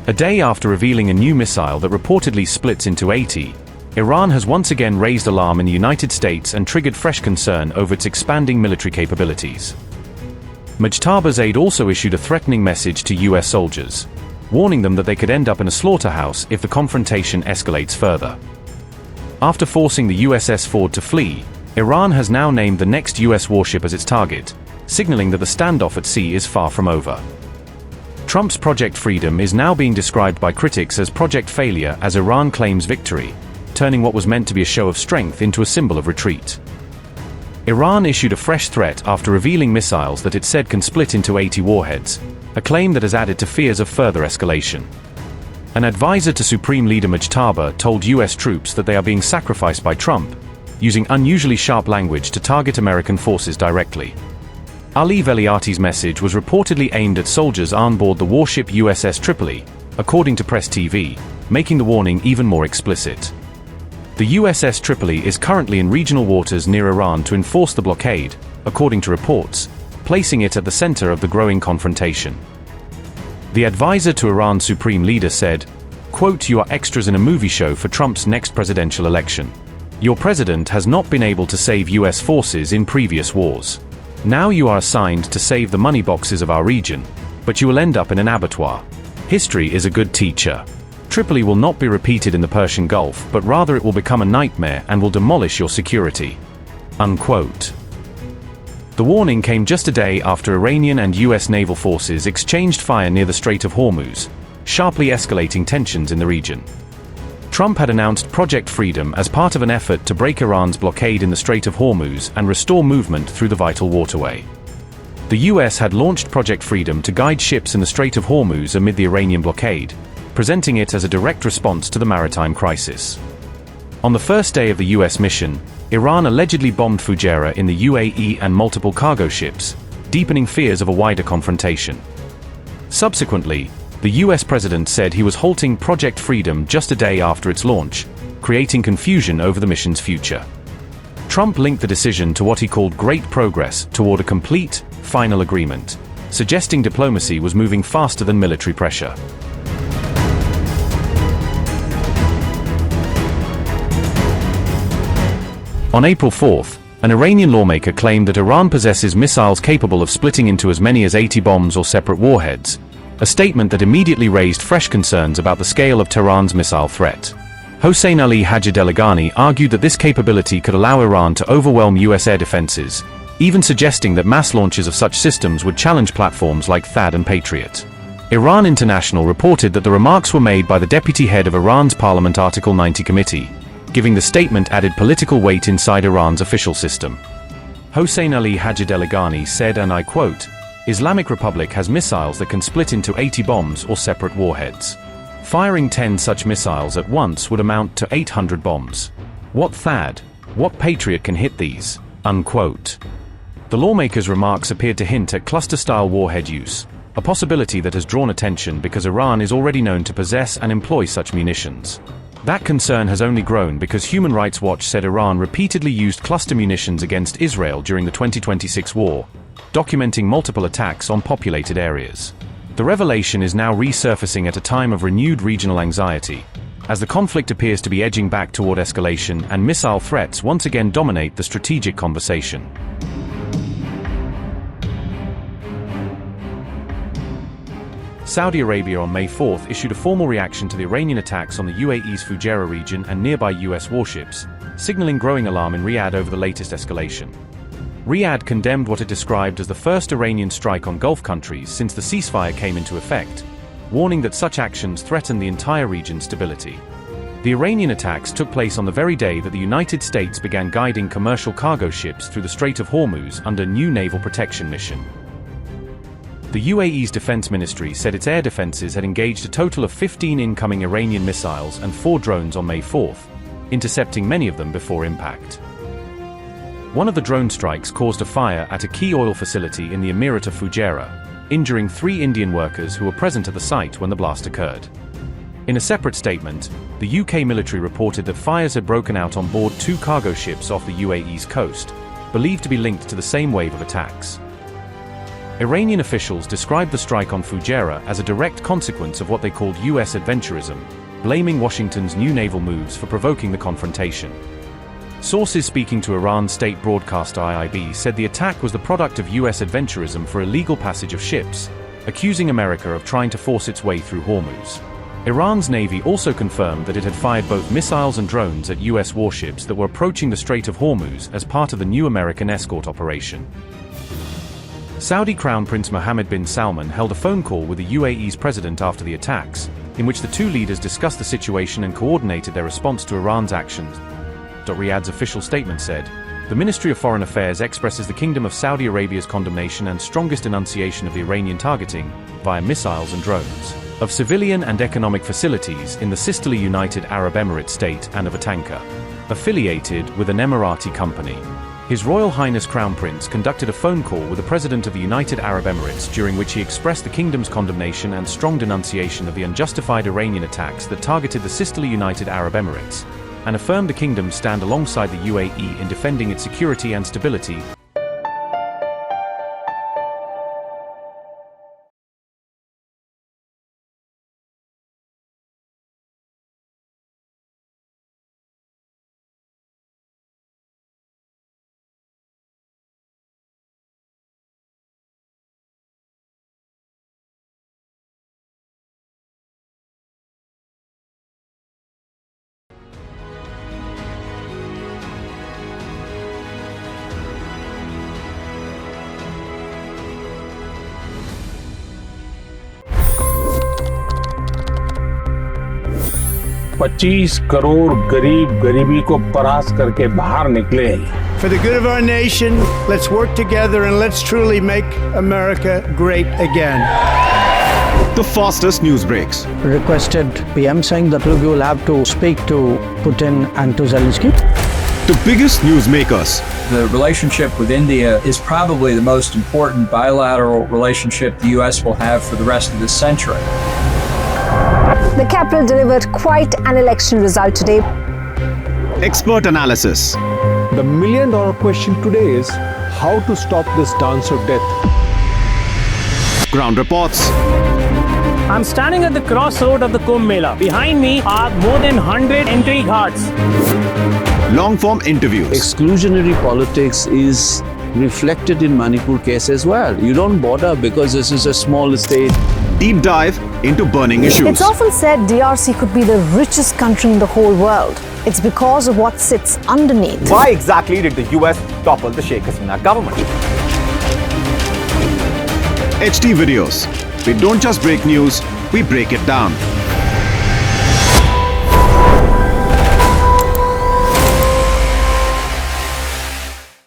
A day after revealing a new missile that reportedly splits into 80, Iran has once again raised alarm in the United States and triggered fresh concern over its expanding military capabilities. Mojtaba's aide also issued a threatening message to US soldiers, warning them that they could end up in a slaughterhouse if the confrontation escalates further. After forcing the USS Ford to flee, Iran has now named the next US warship as its target, signaling that the standoff at sea is far from over. Trump's Project Freedom is now being described by critics as Project Failure as Iran claims victory, turning what was meant to be a show of strength into a symbol of retreat. Iran issued a fresh threat after revealing missiles that it said can split into 80 warheads, a claim that has added to fears of further escalation. An advisor to Supreme Leader Mojtaba told US troops that they are being sacrificed by Trump, using unusually sharp language to target American forces directly. Ali Velayati's message was reportedly aimed at soldiers on board the warship USS Tripoli, according to Press TV, making the warning even more explicit. The USS Tripoli is currently in regional waters near Iran to enforce the blockade, according to reports, placing it at the center of the growing confrontation. The advisor to Iran's supreme leader said, quote, "You are extras in a movie show for Trump's next presidential election. Your president has not been able to save US forces in previous wars. Now you are assigned to save the money boxes of our region, but you will end up in an abattoir. History is a good teacher. Tripoli will not be repeated in the Persian Gulf, but rather it will become a nightmare and will demolish your security." Unquote. The warning came just a day after Iranian and US naval forces exchanged fire near the Strait of Hormuz, sharply escalating tensions in the region. Trump had announced Project Freedom as part of an effort to break Iran's blockade in the Strait of Hormuz and restore movement through the vital waterway. The US had launched Project Freedom to guide ships in the Strait of Hormuz amid the Iranian blockade, presenting it as a direct response to the maritime crisis. On the first day of the US mission, Iran allegedly bombed Fujairah in the UAE and multiple cargo ships, deepening fears of a wider confrontation. Subsequently, the US president said he was halting Project Freedom just a day after its launch, creating confusion over the mission's future. Trump linked the decision to what he called great progress toward a complete, final agreement, suggesting diplomacy was moving faster than military pressure. On April 4th, an Iranian lawmaker claimed that Iran possesses missiles capable of splitting into as many as 80 bombs or separate warheads, a statement that immediately raised fresh concerns about the scale of Tehran's missile threat. Hossein Ali Hajjadelegani argued that this capability could allow Iran to overwhelm US air defenses, even suggesting that mass launches of such systems would challenge platforms like THAAD and Patriot. Iran International reported that the remarks were made by the deputy head of Iran's Parliament Article 90 Committee, giving the statement added political weight inside Iran's official system. Hossein Ali Hajjadelegani said, and I quote, "Islamic Republic has missiles that can split into 80 bombs or separate warheads. Firing 10 such missiles at once would amount to 800 bombs. What THAAD, what Patriot can hit these?" Unquote. The lawmaker's remarks appeared to hint at cluster-style warhead use, a possibility that has drawn attention because Iran is already known to possess and employ such munitions. That concern has only grown because Human Rights Watch said Iran repeatedly used cluster munitions against Israel during the 2026 war, documenting multiple attacks on populated areas. The revelation is now resurfacing at a time of renewed regional anxiety, as the conflict appears to be edging back toward escalation and missile threats once again dominate the strategic conversation. Saudi Arabia on May 4th issued a formal reaction to the Iranian attacks on the UAE's Fujairah region and nearby US warships, signaling growing alarm in Riyadh over the latest escalation. Riyadh condemned what it described as the first Iranian strike on Gulf countries since the ceasefire came into effect, warning that such actions threaten the entire region's stability. The Iranian attacks took place on the very day that the United States began guiding commercial cargo ships through the Strait of Hormuz under a new naval protection mission. The UAE's defense ministry said its air defenses had engaged a total of 15 incoming Iranian missiles and 4 drones on May 4th, intercepting many of them before impact. One of the drone strikes caused a fire at a key oil facility in the Emirate of Fujairah, injuring 3 Indian workers who were present at the site when the blast occurred. In a separate statement, the UK military reported that fires had broken out on board 2 cargo ships off the UAE's coast, believed to be linked to the same wave of attacks. Iranian officials described the strike on Fujairah as a direct consequence of what they called US adventurism, blaming Washington's new naval moves for provoking the confrontation. Sources speaking to Iran's state broadcaster IIB said the attack was the product of US adventurism for illegal passage of ships, accusing America of trying to force its way through Hormuz. Iran's navy also confirmed that it had fired both missiles and drones at US warships that were approaching the Strait of Hormuz as part of the new American escort operation. Saudi Crown Prince Mohammed bin Salman held a phone call with the UAE's president after the attacks, in which the two leaders discussed the situation and coordinated their response to Iran's actions. Riyadh's official statement said, "The Ministry of Foreign Affairs expresses the Kingdom of Saudi Arabia's condemnation and strongest denunciation of the Iranian targeting, via missiles and drones, of civilian and economic facilities in the sisterly United Arab Emirates state and of a tanker affiliated with an Emirati company." His Royal Highness Crown Prince conducted a phone call with the President of the United Arab Emirates during which he expressed the kingdom's condemnation and strong denunciation of the unjustified Iranian attacks that targeted the sisterly United Arab Emirates, and affirmed the kingdom stand alongside the UAE in defending its security and stability. $25 crore गरीब गरीबी को परास्त करके बाहर निकले। For the good of our nation, let's work together and let's truly make America great again. The fastest news breaks. Requested PM saying that we will have to speak to Putin and to Zelensky. The biggest newsmakers. The relationship with India is probably the most important bilateral relationship the US will have for the rest of this century. The capital delivered quite an election result today. Expert analysis. The million-dollar question today is how to stop this dance of death. Ground reports. I'm standing at the crossroad of the Kumbh Mela. Behind me are more than 100 entry ghats. Long-form interviews. Exclusionary politics is reflected in Manipur case as well. You don't bother because this is a small state. Deep dive into burning issues. It's often said DRC could be the richest country in the whole world. It's because of what sits underneath. Why exactly did the US topple the Sheikh Hasina government? HT videos. We don't just break news, we break it down.